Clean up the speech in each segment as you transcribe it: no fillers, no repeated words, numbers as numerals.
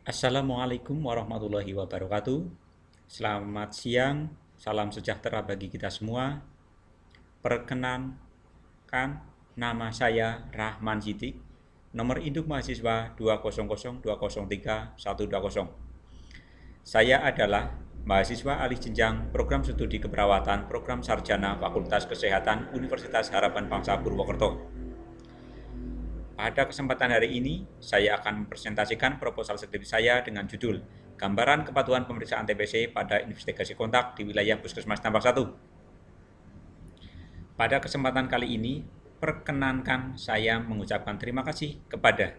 Assalamualaikum warahmatullahi wabarakatuh. Selamat siang, salam sejahtera bagi kita semua. Perkenankan, nama saya Rahman Sidik, nomor induk mahasiswa 200203120. Saya adalah mahasiswa alih jenjang program studi keperawatan program sarjana Fakultas Kesehatan Universitas Harapan Bangsa Purwokerto. Pada kesempatan hari ini, saya akan mempresentasikan proposal skripsi saya dengan judul Gambaran Kepatuhan Pemeriksaan TBC pada Investigasi Kontak di Wilayah Puskesmas Tambak 1. Pada kesempatan kali ini, perkenankan saya mengucapkan terima kasih kepada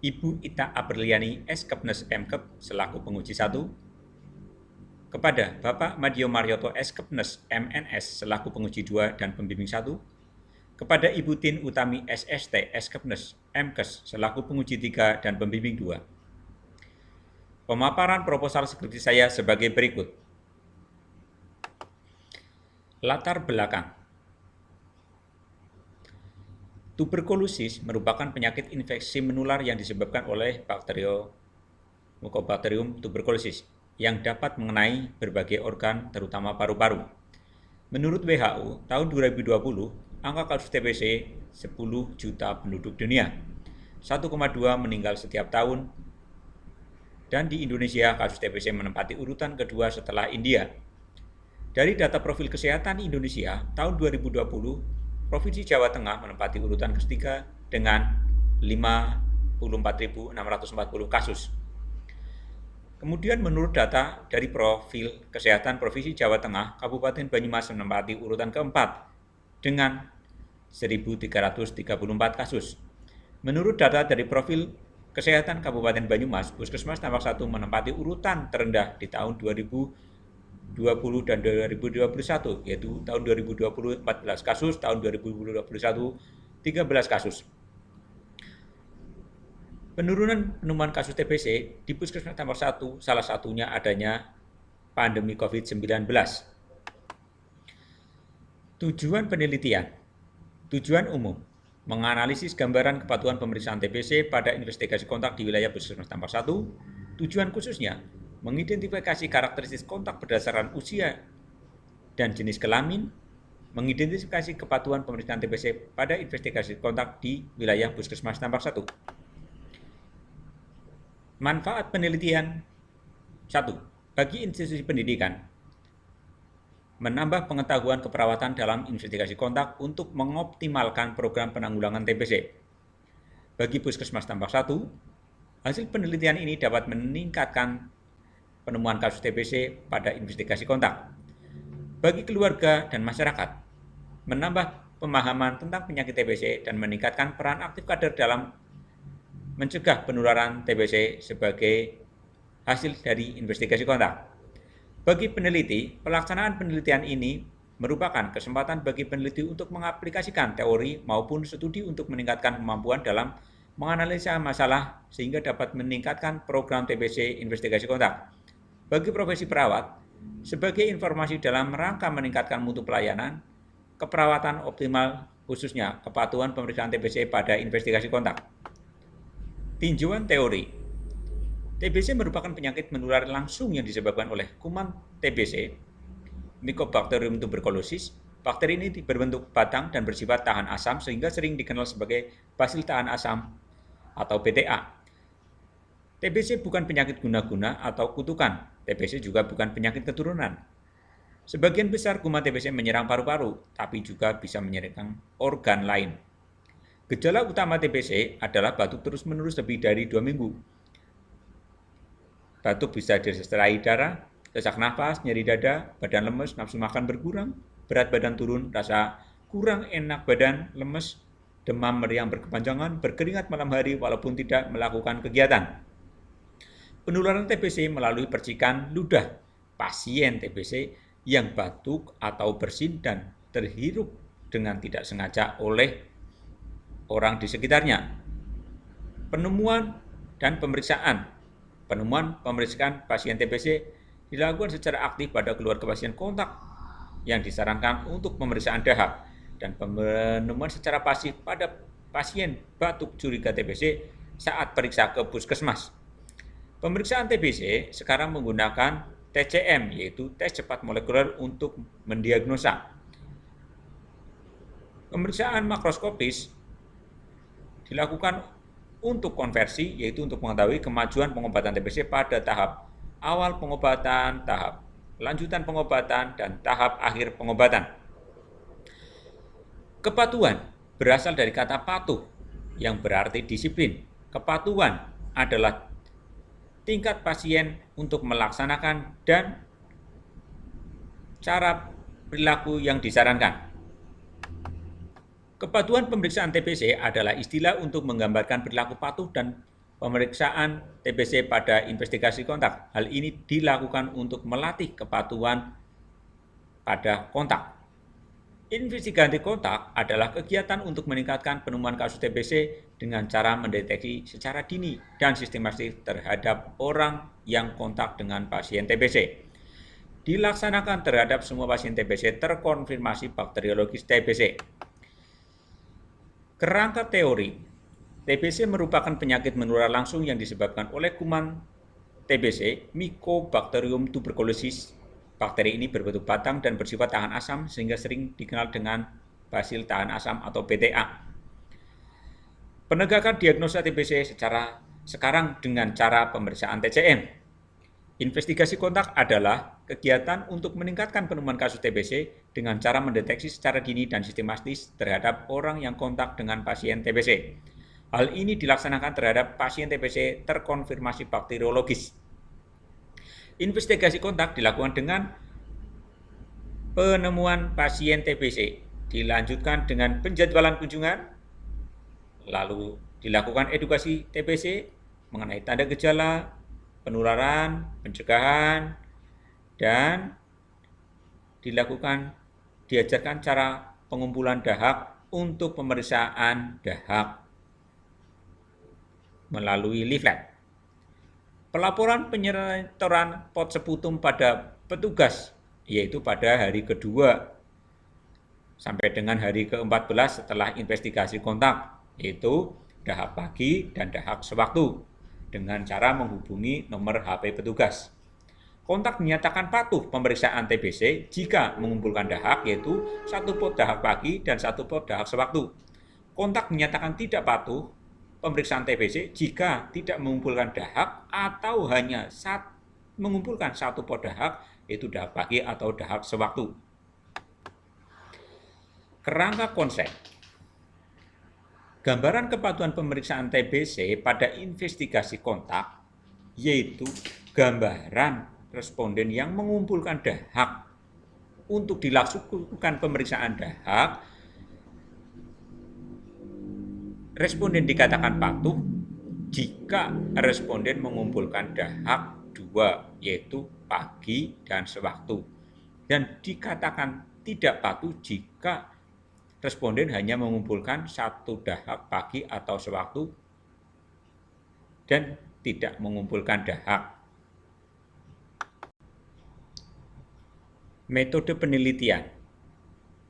Ibu Ita Aberliani, Eskepnes Mkep selaku penguji 1, kepada Bapak Madio Marioto, Eskepnes MNS selaku penguji 2 dan pembimbing 1, kepada Ibu Tin Utami SST Eskepnes Mkes selaku penguji 3 dan pembimbing 2. Pemaparan proposal skripsi saya sebagai berikut. Latar belakang. Tuberkulosis merupakan penyakit infeksi menular yang disebabkan oleh Mycobacterium tuberculosis yang dapat mengenai berbagai organ terutama paru-paru. Menurut WHO, tahun 2020, angka kasus TBC 10 juta penduduk dunia, 1,2 meninggal setiap tahun, dan di Indonesia kasus TBC menempati urutan kedua setelah India. Dari data profil kesehatan Indonesia, tahun 2020, Provinsi Jawa Tengah menempati urutan ketiga dengan 54.640 kasus. Kemudian menurut data dari profil kesehatan Provinsi Jawa Tengah, Kabupaten Banyumas menempati urutan keempat dengan 1.334 kasus. Menurut data dari profil kesehatan Kabupaten Banyumas, Puskesmas Tambak 1 menempati urutan terendah di tahun 2020 dan 2021, yaitu tahun 2020 14 kasus, tahun 2021 13 kasus. Penurunan penemuan kasus TBC di Puskesmas Tambak 1 salah satunya adanya pandemi COVID-19. Tujuan penelitian. Tujuan umum, menganalisis gambaran kepatuhan pemeriksaan TBC pada investigasi kontak di wilayah Puskesmas Tambak 1. Tujuan khususnya, mengidentifikasi karakteristik kontak berdasarkan usia dan jenis kelamin, mengidentifikasi kepatuhan pemeriksaan TBC pada investigasi kontak di wilayah Puskesmas Tambak 1. Manfaat penelitian 1. Bagi institusi pendidikan, menambah pengetahuan keperawatan dalam investigasi kontak untuk mengoptimalkan program penanggulangan TBC. Bagi Puskesmas Tambak 1, hasil penelitian ini dapat meningkatkan penemuan kasus TBC pada investigasi kontak. Bagi keluarga dan masyarakat, menambah pemahaman tentang penyakit TBC dan meningkatkan peran aktif kader dalam mencegah penularan TBC sebagai hasil dari investigasi kontak. Bagi peneliti, pelaksanaan penelitian ini merupakan kesempatan bagi peneliti untuk mengaplikasikan teori maupun studi untuk meningkatkan kemampuan dalam menganalisa masalah sehingga dapat meningkatkan program TBC investigasi kontak. Bagi profesi perawat, sebagai informasi dalam rangka meningkatkan mutu pelayanan, keperawatan optimal khususnya kepatuhan pemeriksaan TBC pada investigasi kontak. Tinjauan teori. TBC merupakan penyakit menular langsung yang disebabkan oleh kuman TBC, Mycobacterium tuberculosis. Bakteri ini berbentuk batang dan bersifat tahan asam sehingga sering dikenal sebagai basil tahan asam atau BTA. TBC bukan penyakit guna-guna atau kutukan. TBC juga bukan penyakit keturunan. Sebagian besar kuman TBC menyerang paru-paru, tapi juga bisa menyerang organ lain. Gejala utama TBC adalah batuk terus-menerus lebih dari 2 minggu. Batuk bisa disertai darah, sesak nafas, nyeri dada, badan lemes, nafsu makan berkurang, berat badan turun, rasa kurang enak badan, lemes, demam meriang berkepanjangan, berkeringat malam hari walaupun tidak melakukan kegiatan. Penularan TBC melalui percikan ludah pasien TBC yang batuk atau bersin dan terhirup dengan tidak sengaja oleh orang di sekitarnya. Penemuan pemeriksaan pasien TBC dilakukan secara aktif pada keluarga pasien kontak yang disarankan untuk pemeriksaan dahak dan penemuan secara pasif pada pasien batuk curiga TBC saat periksa ke puskesmas. Pemeriksaan TBC sekarang menggunakan TCM, yaitu tes cepat molekuler untuk mendiagnosa. Pemeriksaan makroskopis dilakukan untuk konversi, yaitu untuk mengetahui kemajuan pengobatan TBC pada tahap awal pengobatan, tahap lanjutan pengobatan, dan tahap akhir pengobatan. Kepatuhan berasal dari kata patuh yang berarti disiplin. Kepatuhan adalah tingkat pasien untuk melaksanakan dan cara perilaku yang disarankan. Kepatuhan pemeriksaan TBC adalah istilah untuk menggambarkan perilaku patuh dan pemeriksaan TBC pada investigasi kontak. Hal ini dilakukan untuk melatih kepatuhan pada kontak. Investigasi kontak adalah kegiatan untuk meningkatkan penemuan kasus TBC dengan cara mendeteksi secara dini dan sistematis terhadap orang yang kontak dengan pasien TBC. Dilaksanakan terhadap semua pasien TBC terkonfirmasi bakteriologis TBC. Kerangka teori, TBC merupakan penyakit menular langsung yang disebabkan oleh kuman TBC, Mycobacterium tuberculosis. Bakteri ini berbentuk batang dan bersifat tahan asam sehingga sering dikenal dengan basil tahan asam atau BTA. Penegakan diagnosa TBC sekarang dengan cara pemeriksaan TCM. Investigasi kontak adalah kegiatan untuk meningkatkan penemuan kasus TBC dengan cara mendeteksi secara dini dan sistematis terhadap orang yang kontak dengan pasien TBC. Hal ini dilaksanakan terhadap pasien TBC terkonfirmasi bakteriologis. Investigasi kontak dilakukan dengan penemuan pasien TBC, dilanjutkan dengan penjadwalan kunjungan, lalu dilakukan edukasi TBC mengenai tanda gejala, penularan, pencegahan, dan diajarkan cara pengumpulan dahak untuk pemeriksaan dahak melalui leaflet. Pelaporan penyetoran pot seputum pada petugas, yaitu pada hari kedua sampai dengan hari ke-14 setelah investigasi kontak, yaitu dahak pagi dan dahak sewaktu, dengan cara menghubungi nomor HP petugas. Kontak dinyatakan patuh pemeriksaan TBC jika mengumpulkan dahak, yaitu 1 pot dahak pagi dan 1 pot dahak sewaktu. Kontak dinyatakan tidak patuh pemeriksaan TBC jika tidak mengumpulkan dahak atau hanya mengumpulkan 1 pot dahak, yaitu dahak pagi atau dahak sewaktu. Kerangka konsep. Gambaran kepatuhan pemeriksaan TBC pada investigasi kontak, yaitu gambaran responden yang mengumpulkan dahak untuk dilakukan pemeriksaan dahak. Responden dikatakan patuh jika responden mengumpulkan dahak 2, yaitu pagi dan sewaktu. Dan dikatakan tidak patuh jika responden hanya mengumpulkan 1 dahak pagi atau sewaktu dan tidak mengumpulkan dahak. Metode penelitian.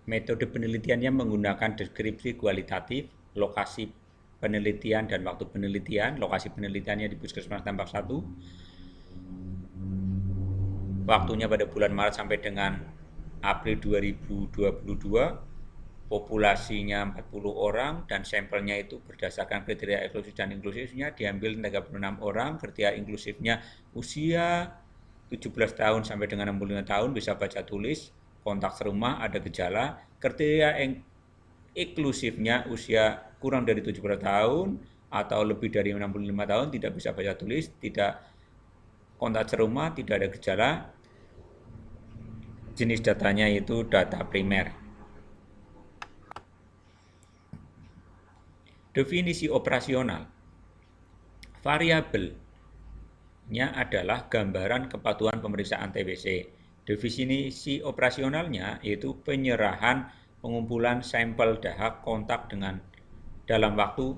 Metode penelitiannya menggunakan deskripsi kualitatif, lokasi penelitian dan waktu penelitian. Lokasi penelitiannya di Puskesmas Tambak 1. Waktunya pada bulan Maret sampai dengan April 2022. Populasinya 40 orang dan sampelnya itu berdasarkan kriteria eksklusif dan inklusifnya diambil 36 orang. Kriteria inklusifnya usia 17 tahun sampai dengan 65 tahun, bisa baca tulis, kontak serumah, ada gejala. Kriteria eksklusifnya usia kurang dari 17 tahun atau lebih dari 65 tahun, tidak bisa baca tulis, tidak kontak serumah, tidak ada gejala. Jenis datanya itu data primer. Definisi operasional. Variabelnya adalah gambaran kepatuhan pemeriksaan TBC. Definisi operasionalnya yaitu penyerahan pengumpulan sampel dahak kontak dalam waktu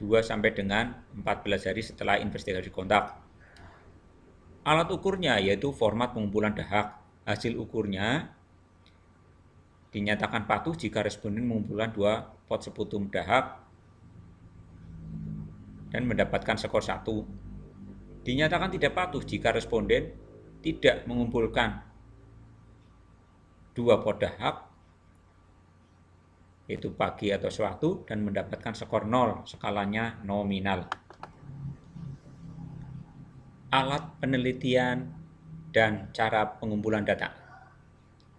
2 sampai dengan 14 hari setelah investigasi kontak. Alat ukurnya yaitu format pengumpulan dahak. Hasil ukurnya dinyatakan patuh jika responden mengumpulkan 2 pot seputum dahak dan mendapatkan skor 1. Dinyatakan tidak patuh jika responden tidak mengumpulkan dua poda hak, yaitu pagi atau suatu, dan mendapatkan skor 0, skalanya nominal. Alat penelitian dan cara pengumpulan data.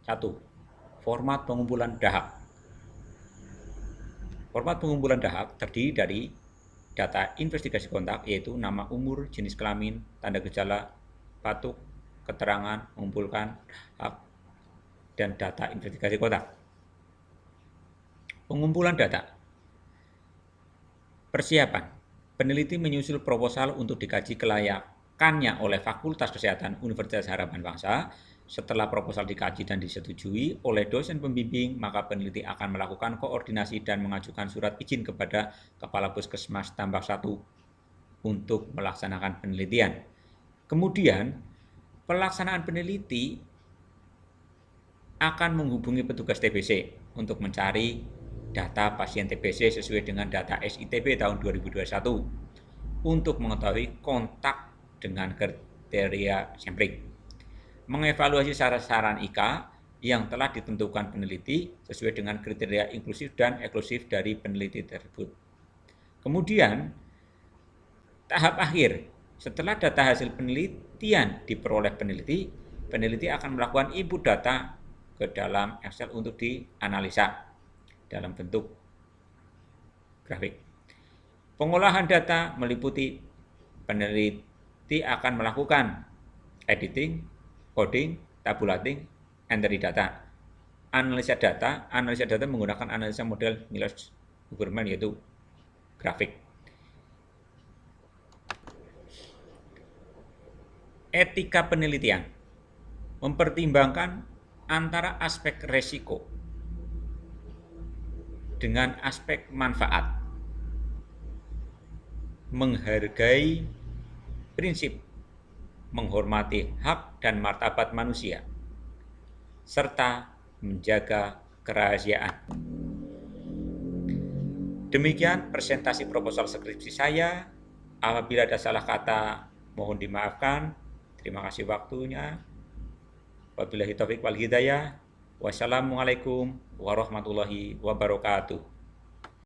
1. Format pengumpulan dahak. Format pengumpulan dahak terdiri dari data investigasi kontak, yaitu nama, umur, jenis kelamin, tanda gejala, batuk, keterangan, mengumpulkan hak, dan data investigasi kontak. Pengumpulan data. Persiapan. Peneliti menyusun proposal untuk dikaji kelayakannya oleh Fakultas Kesehatan Universitas Harapan Bangsa. Setelah proposal dikaji dan disetujui oleh dosen pembimbing, maka peneliti akan melakukan koordinasi dan mengajukan surat izin kepada Kepala Puskesmas Tambak 1 untuk melaksanakan penelitian. Kemudian, pelaksanaan peneliti akan menghubungi petugas TBC untuk mencari data pasien TBC sesuai dengan data SITB tahun 2021 untuk mengetahui kontak dengan kriteria sampling. Mengevaluasi saran-saran IK yang telah ditentukan peneliti sesuai dengan kriteria inklusif dan eksklusif dari peneliti tersebut. Kemudian, tahap akhir, setelah data hasil penelitian diperoleh peneliti, peneliti akan melakukan input data ke dalam Excel untuk dianalisa dalam bentuk grafik. Pengolahan data meliputi peneliti akan melakukan editing, coding, tabulating, entry data. Analisa data menggunakan analisa model Milos-Huberman, yaitu grafik. Etika penelitian mempertimbangkan antara aspek resiko dengan aspek manfaat, menghargai prinsip menghormati hak dan martabat manusia, serta menjaga kerahasiaan. Demikian presentasi proposal skripsi saya. Apabila ada salah kata, mohon dimaafkan. Terima kasih waktunya. Wabillahi taufiq wal hidayah. Wassalamualaikum warahmatullahi wabarakatuh.